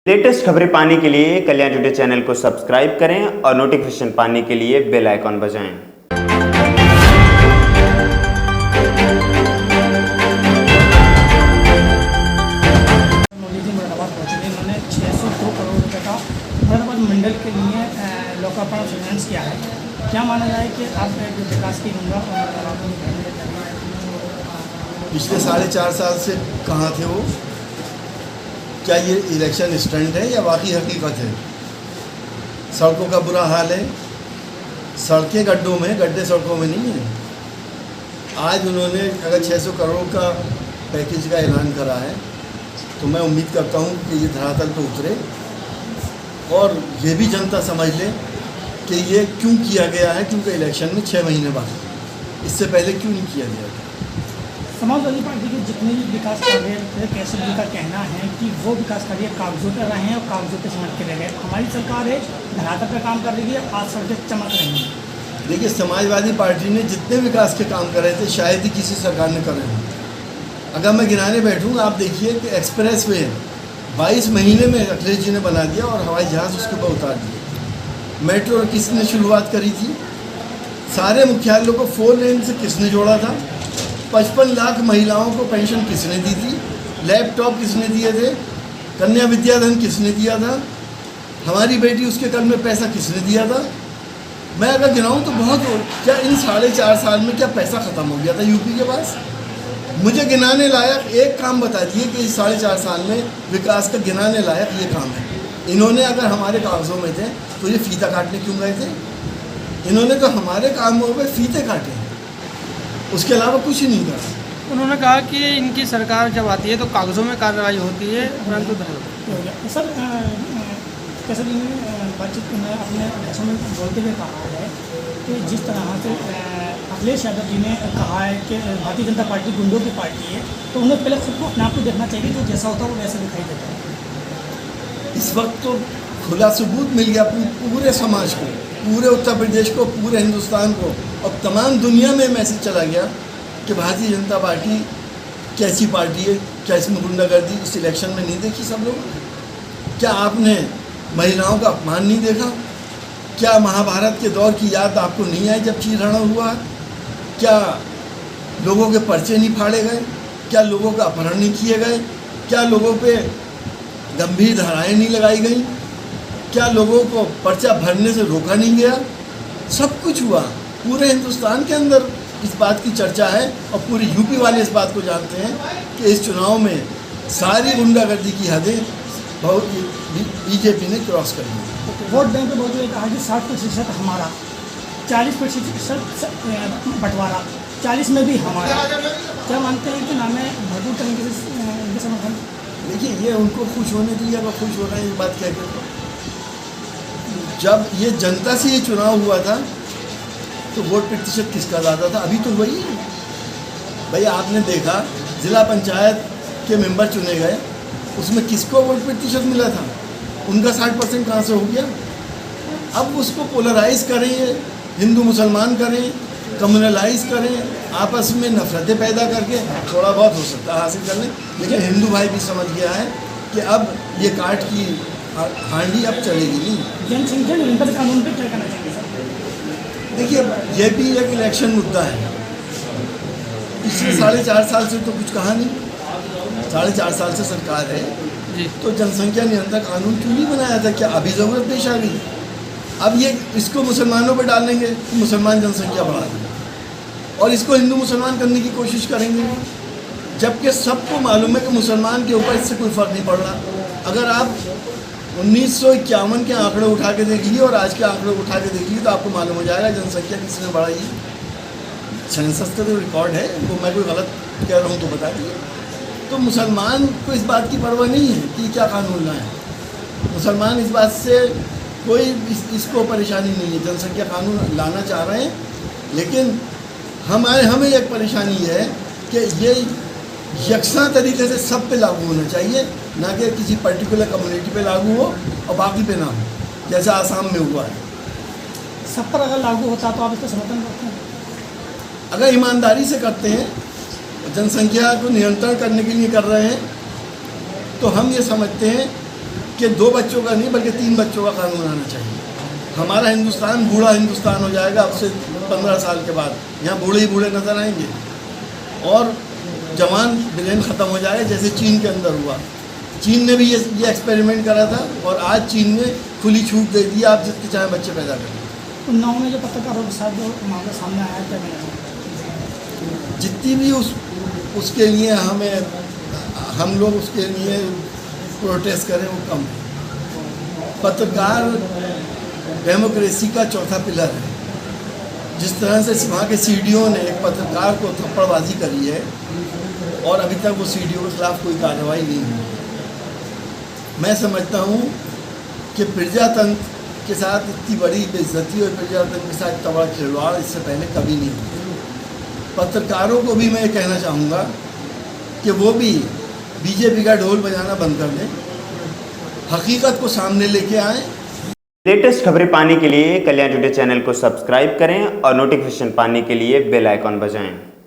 Latest खबरें पाने के लिए कल्याण टुडे चैनल को सब्सक्राइब करें और नोटिफिकेशन पाने के लिए बेल आइकॉन बजाएं। मोदी जी मुरादाबाद पहुँचे थे। इन्होंने 602 करोड़ रुपए का मुरादाबाद मंडल के लिए लोकार्पण फाइनेंस किया है। क्या माना जाए कि आप जो विकास की गंगा पिछले 4.5 साल से कहाँ थे वो? क्या ये इलेक्शन स्टंट है या वाकई हकीकत है? सड़कों का बुरा हाल है, सड़कें गड्ढों में, गड्ढे सड़कों में नहीं है। आज उन्होंने अगर 600 करोड़ का पैकेज का ऐलान करा है तो मैं उम्मीद करता हूँ कि ये धरातल पर उतरे और ये भी जनता समझ ले कि ये क्यों किया गया है, क्योंकि इलेक्शन में 6 महीने बाद, इससे पहले क्यों नहीं किया गया था। समाजवादी पार्टी के जितने भी विकास कार्य थे, कैसे जी का कहना है कि वो विकास कार्य कागजों पर रहे हैं और कागजों पे समझ के रह गए। हमारी सरकार है धरातल पर काम कर रही है, आज सड़कें चमक रही हैं। देखिए, समाजवादी पार्टी ने जितने विकास के काम करे थे शायद ही किसी सरकार ने करे हों। अगर मैं गिनाने बैठूँ, आप देखिए कि एक्सप्रेस वे 22 महीने में अखिलेश जी ने बना दिया और हवाई जहाज़ उसके ऊपर उतार दिए। मेट्रो किसने शुरुआत करी थी? सारे मुख्यालयों को 4 लेन से किसने जोड़ा था? 55 लाख महिलाओं को पेंशन किसने दी थी? लैपटॉप किसने दिए थे? कन्या विद्याधन किसने दिया था? हमारी बेटी उसके कल में पैसा किसने दिया था? मैं अगर गिनाऊँ तो बहुत। क्या इन 4.5 साल में क्या पैसा ख़त्म हो गया था यूपी के पास? मुझे गिनाने लायक एक काम बता दिए कि इस 4.5 साल में विकास का गिनाने लायक ये काम है। इन्होंने अगर हमारे कागज़ों में थे तो ये फीता काटने क्यों गए थे? इन्होंने तो हमारे कामों में फीते काटे हैं, उसके अलावा कुछ ही नहीं करा। उन्होंने कहा कि इनकी सरकार जब आती है तो कागज़ों में कार्रवाई होती है, परंतु सर कैसे जी ने बातचीत में अपने भाषण में बोलते हुए कहा है कि जिस तरह से अखिलेश यादव जी ने कहा है कि भारतीय जनता पार्टी गुंडों की पार्टी है, तो उन्हें पहले खुद को अपने आप को देखना चाहिए, जो जैसा होता है वो वैसा दिखाई देता है। इस वक्त तो खुला सबूत मिल गया पूरे समाज को, पूरे उत्तर प्रदेश को, पूरे हिंदुस्तान को और तमाम दुनिया में मैसेज चला गया कि भारतीय जनता पार्टी कैसी पार्टी है। क्या इसमें गुंडागर्दी इस इलेक्शन में नहीं देखी सब लोग? क्या आपने महिलाओं का अपमान नहीं देखा? क्या महाभारत के दौर की याद आपको नहीं आई जब चीरहरण हुआ? क्या लोगों के पर्चे नहीं फाड़े गए? क्या लोगों का अपहरण नहीं किए गए? क्या लोगों पे गंभीर धाराएं नहीं लगाई गई? क्या लोगों को पर्चा भरने से रोका नहीं गया? सब कुछ हुआ। पूरे हिंदुस्तान के अंदर इस बात की चर्चा है और पूरे यूपी वाले इस बात को जानते हैं कि इस चुनाव में सारी गुंडागर्दी की हदें बहुत बीजेपी ने क्रॉस कर दी। वोट बैंक पे बहुत लोगों ने कहा कि 60% हमारा, 40% बंटवारा, 40 में भी हमारा। क्या मानते हैं कि नाम है भरपूर तरीके से इनके समर्थन? देखिए, ये उनको खुश होने दिया, अगर खुश हो रहे हैं ये बात क्या कहते। जब ये जनता से ये चुनाव हुआ था तो वोट प्रतिशत किसका ज़्यादा था? अभी तो वही है भाई। आपने देखा ज़िला पंचायत के मेंबर चुने गए, उसमें किसको वोट प्रतिशत मिला था? उनका 60% कहाँ से हो गया? अब उसको पोलराइज करें, हिंदू मुसलमान करें, कम्युनलाइज करें, आपस में नफरतें पैदा करके थोड़ा बहुत हो सकता है हासिल कर लें। लेकिन हिंदू भाई भी समझ गया है कि अब ये काट की हांडी अब चलेगी नहीं। जनसंख्या नियंत्रण कानून पे क्या कहना चाहिए सर? देखिए, ये भी एक इलेक्शन मुद्दा है। पिछले 4.5 साल से तो कुछ कहा नहीं। 4.5 साल से सरकार है तो जनसंख्या नियंत्रण कानून क्यों नहीं बनाया था? क्या अभी ज़रूरत पेश आ गई? अब ये इसको मुसलमानों पर डालेंगे तो मुसलमान जनसंख्या बढ़ा देंगे और इसको हिंदू मुसलमान करने की कोशिश करेंगे, जबकि सबको मालूम है कि मुसलमान के ऊपर इससे कोई फ़र्क नहीं पड़ रहा। अगर आप 1951 के आंकड़े उठा के देखिए और आज के आंकड़े उठा के देखिए तो आपको मालूम हो जाएगा जनसंख्या किसने बढ़ाई। सेंसस का जो रिकॉर्ड है वो मैं कोई गलत कह रहा हूँ तो बता दिए। तो मुसलमान को इस बात की परवाह नहीं है कि क्या कानून लाए। मुसलमान इस बात से कोई इसको परेशानी नहीं है। जनसंख्या कानून लाना चाह रहे हैं, लेकिन हमें एक परेशानी है कि ये यकसा तरीके से सब पे लागू होना चाहिए, ना कि किसी पर्टिकुलर कम्युनिटी पे लागू हो और बाकी पे ना हो, जैसा आसाम में हुआ है। सब पर अगर लागू होता तो आप इसका समर्थन करते हैं? अगर ईमानदारी से करते हैं, जनसंख्या को नियंत्रण करने के लिए कर रहे हैं, तो हम ये समझते हैं कि 2 बच्चों का नहीं बल्कि 3 बच्चों का कानून आना चाहिए। हमारा हिंदुस्तान बूढ़ा हिंदुस्तान हो जाएगा अब से 15 साल के बाद। यहाँ बूढ़े ही बूढ़े नजर आएंगे और जवान ब्रेन ख़त्म हो जाएगा, जैसे चीन के अंदर हुआ। चीन ने भी ये एक्सपेरिमेंट करा था और आज चीन ने खुली छूट दे दी, आप जितने चाहें बच्चे पैदा करें। उन्नाव में जो पत्रकारों के साथ जो मामला सामने आया, क्या कहना चाहिए? जितनी भी उसके लिए हम लोग उसके लिए प्रोटेस्ट करें वो कम है। पत्रकार डेमोक्रेसी का चौथा पिलर है। जिस तरह से वहाँ के सीडीओ ने एक पत्रकार को थप्पड़बाजी करी है और अभी तक वो सीडीओ के खिलाफ कोई कार्रवाई नहीं हुई। मैं समझता हूँ कि प्रजातंत्र के साथ इतनी बड़ी बेइज्जती और प्रजातंत्र के साथ इतना बड़ा खिलवाड़ इससे पहले कभी नहीं हुआ। पत्रकारों को भी मैं ये कहना चाहूँगा कि वो भी बीजेपी का ढोल बजाना बंद कर दें, हकीकत को सामने लेके आएँ। लेटेस्ट खबरें पाने के लिए कल्याण टुडे चैनल को सब्सक्राइब करें और नोटिफिकेशन पाने के लिए बेल आइकॉन बजाएं।